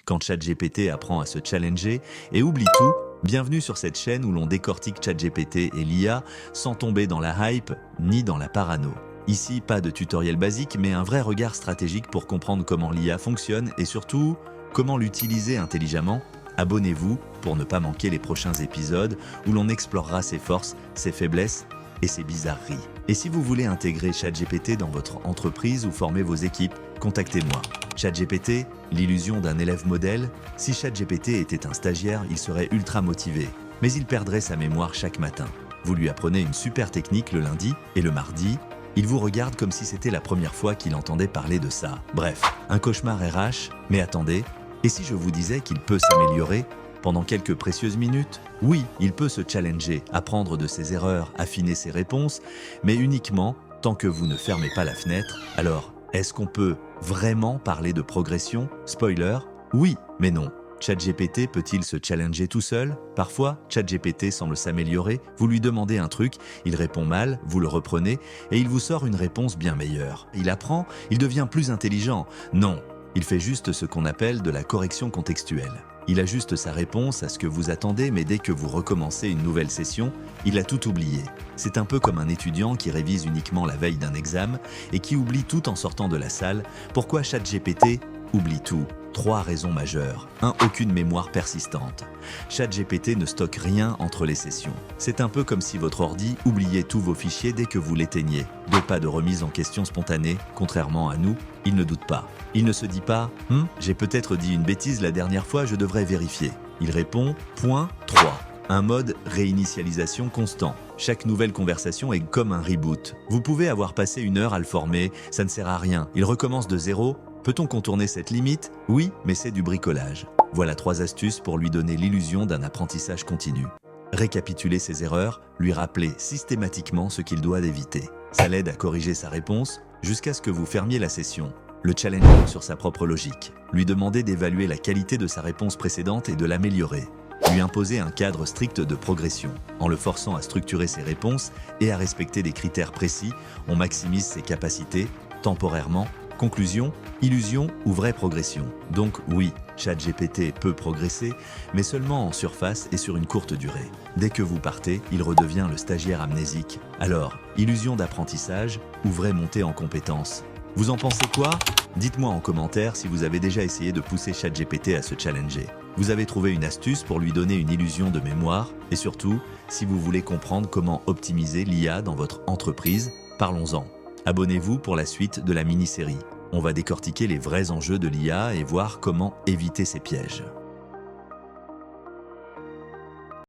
quand ChatGPT apprend à se challenger et oublie tout. Bienvenue sur cette chaîne où l'on décortique ChatGPT et l'IA sans tomber dans la hype ni dans la parano. Ici, pas de tutoriel basique, mais un vrai regard stratégique pour comprendre comment l'IA fonctionne et surtout, comment l'utiliser intelligemment. Abonnez-vous pour ne pas manquer les prochains épisodes où l'on explorera ses forces, ses faiblesses et ses bizarreries. Et si vous voulez intégrer ChatGPT dans votre entreprise ou former vos équipes, contactez-moi. ChatGPT, l'illusion d'un élève modèle. Si ChatGPT était un stagiaire, il serait ultra motivé, mais il perdrait sa mémoire chaque matin. Vous lui apprenez une super technique le lundi et le mardi, il vous regarde comme si c'était la première fois qu'il entendait parler de ça. Bref, un cauchemar RH, mais attendez, et si je vous disais qu'il peut s'améliorer pendant quelques précieuses minutes? Oui, il peut se challenger, apprendre de ses erreurs, affiner ses réponses, mais uniquement tant que vous ne fermez pas la fenêtre. Alors, est-ce qu'on peut vraiment parler de progression? Spoiler, oui, mais non. ChatGPT peut-il se challenger tout seul? Parfois, ChatGPT semble s'améliorer, vous lui demandez un truc, il répond mal, vous le reprenez, et il vous sort une réponse bien meilleure. Il apprend, il devient plus intelligent. Non, il fait juste ce qu'on appelle de la correction contextuelle. Il ajuste sa réponse à ce que vous attendez, mais dès que vous recommencez une nouvelle session, il a tout oublié. C'est un peu comme un étudiant qui révise uniquement la veille d'un examen et qui oublie tout en sortant de la salle. Pourquoi ChatGPT oublie tout? 3 raisons majeures. 1. Aucune mémoire persistante. ChatGPT ne stocke rien entre les sessions. C'est un peu comme si votre ordi oubliait tous vos fichiers dès que vous l'éteignez. 2. Pas de remise en question spontanée. Contrairement à nous, il ne doute pas. Il ne se dit pas « j'ai peut-être dit une bêtise la dernière fois, je devrais vérifier ». Il répond « point 3 ». Un mode réinitialisation constant. Chaque nouvelle conversation est comme un reboot. Vous pouvez avoir passé 1 heure à le former, ça ne sert à rien. Il recommence de zéro. Peut-on contourner cette limite? Oui, mais c'est du bricolage. Voilà 3 astuces pour lui donner l'illusion d'un apprentissage continu. Récapituler ses erreurs, lui rappeler systématiquement ce qu'il doit éviter. Ça l'aide à corriger sa réponse jusqu'à ce que vous fermiez la session. Le challenger sur sa propre logique. Lui demander d'évaluer la qualité de sa réponse précédente et de l'améliorer. Lui imposer un cadre strict de progression. En le forçant à structurer ses réponses et à respecter des critères précis, on maximise ses capacités, temporairement. Conclusion, illusion ou vraie progression. Donc oui, ChatGPT peut progresser, mais seulement en surface et sur une courte durée. Dès que vous partez, il redevient le stagiaire amnésique. Alors, illusion d'apprentissage ou vraie montée en compétences? Vous en pensez quoi? Dites-moi en commentaire si vous avez déjà essayé de pousser ChatGPT à se challenger. Vous avez trouvé une astuce pour lui donner une illusion de mémoire? Et surtout, si vous voulez comprendre comment optimiser l'IA dans votre entreprise, parlons-en. Abonnez-vous pour la suite de la mini-série. On va décortiquer les vrais enjeux de l'IA et voir comment éviter ses pièges.